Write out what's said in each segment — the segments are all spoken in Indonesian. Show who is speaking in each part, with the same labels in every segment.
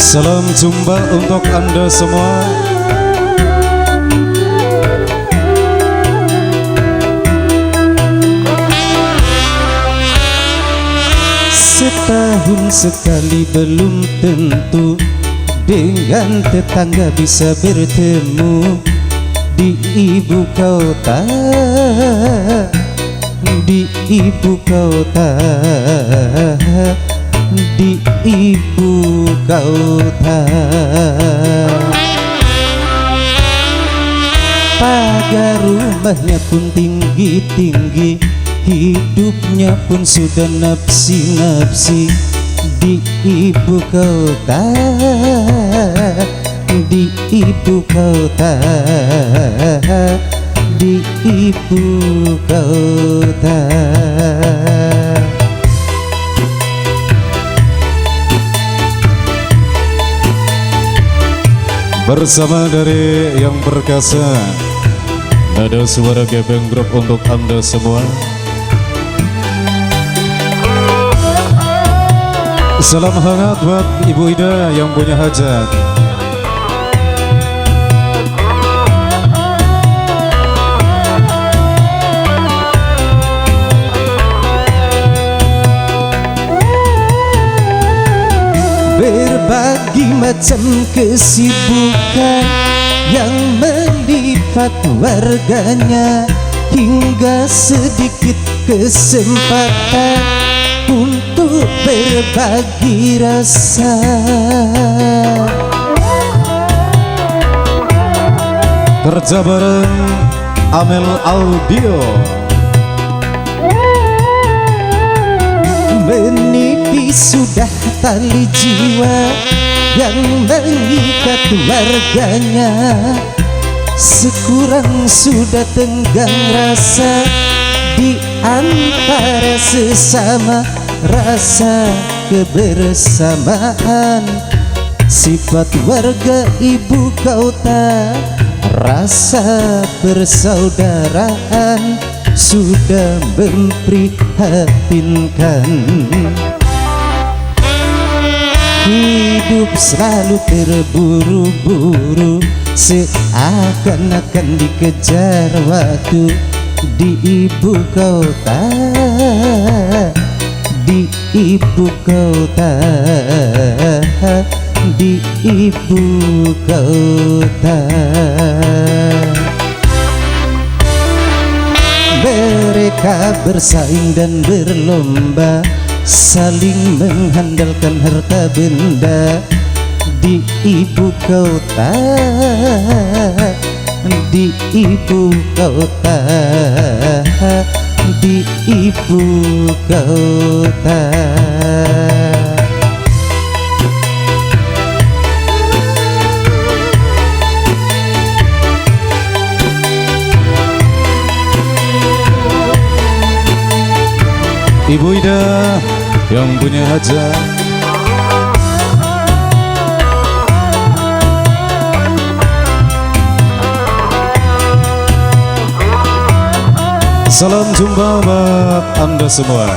Speaker 1: Salam jumpa untuk Anda semua. Setahun sekali belum tentu dengan tetangga bisa bertemu di ibu kota, di ibu kota, di ibu kota. Pagar rumahnya pun tinggi-tinggi, hidupnya pun sudah nafsi-nafsi di ibu kota, di ibu kota, di ibu kota. Bersama dari yang perkasa, nada suara Gebeng Group untuk Anda semua. Salam hangat buat Ibu Ida yang punya hajat. Berbagi macam kesibukan yang melipat warganya, hingga sedikit kesempatan untuk berbagi rasa. Kerja bareng Amel Audio. Menipis sudah tali jiwa yang mengikat warganya, sekurang sudah tenggang rasa di antara sesama, rasa kebersamaan. Sifat warga ibu kota, rasa persaudaraan sudah memprihatinkan. Hidup selalu terburu-buru, seakan-akan dikejar waktu di ibu kota, di ibu kota, di ibu kota. Mereka bersaing dan berlomba, saling mengandalkan harta benda di ibu kota, di ibu kota, di ibu kota. Ibu Ida yang punya hajat. Salam jumpa buat Anda semua.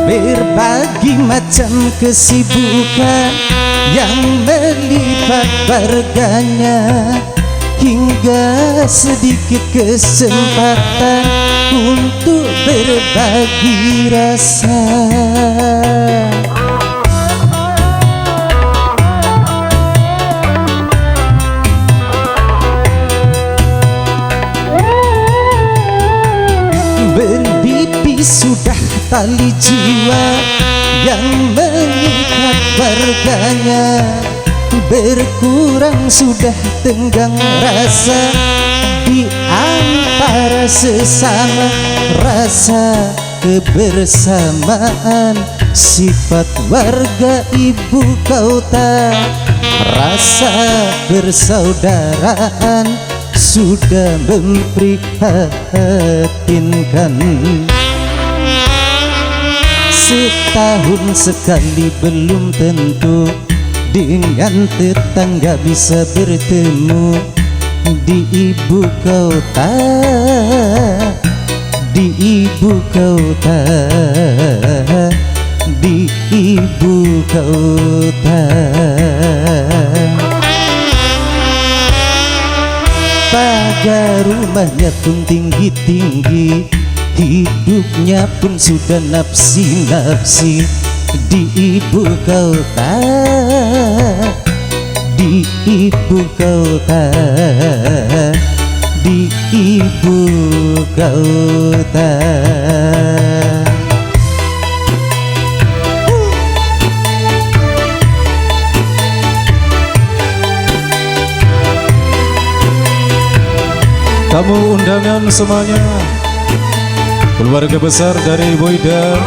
Speaker 1: Berbagi macam kesibukan yang melipat warganya, hingga sedikit kesempatan untuk berbagi rasa. Menipis sudah tali jiwa yang mengikat warganya, berkurang sudah tenggang rasa di antara sesama, rasa kebersamaan. Sifat warga ibu kota, rasa persaudaraan sudah memprihatinkan. Setahun sekali belum tentu dengan tetangga bisa bertemu di ibu kota,
Speaker 2: di ibu kota, di ibu kota. Pagar rumahnya pun tinggi-tinggi, hidupnya pun sudah nafsi-nafsi. Di ibu kota, di ibu kota, di ibu kota.
Speaker 1: Tamu undangan semuanya, keluarga besar dari Boyda,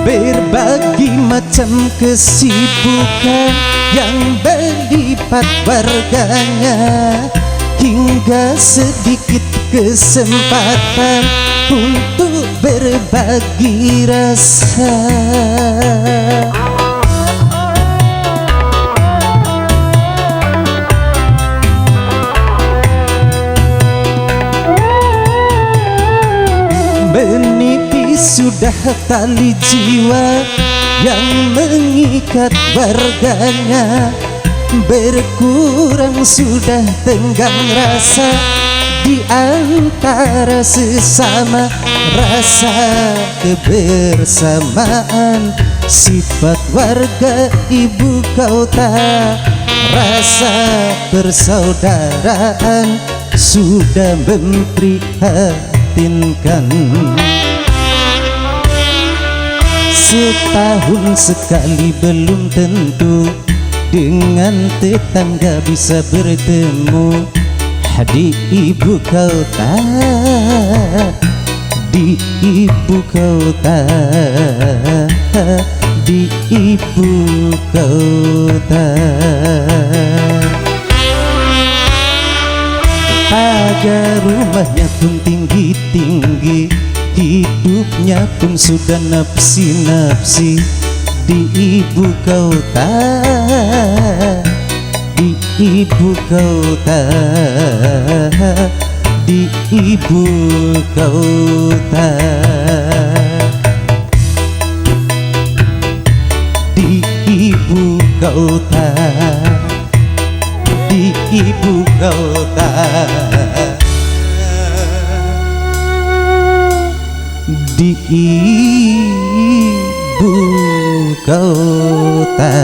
Speaker 2: berbagai macam kesibukan yang berlipat warganya, hingga sedikit kesempatan untuk berbagi rasa. Menipis sudah tali jiwa yang mengikat warganya, berkurang sudah tenggang rasa di antara sesama. Rasa kebersamaan sifat warga ibu kota, rasa persaudaraan sudah memprihatinkan. Setahun sekali belum tentu dengan tetangga bisa bertemu. Di ibu kota, di ibu kota, di ibu kota. Pagar rumahnya pun tinggi-tinggi, hidupnya pun sudah nafsi-nafsi. Di ibu kota, di ibu kota, di ibu kota, di ibu kota, di ibu kota, di ibu kota.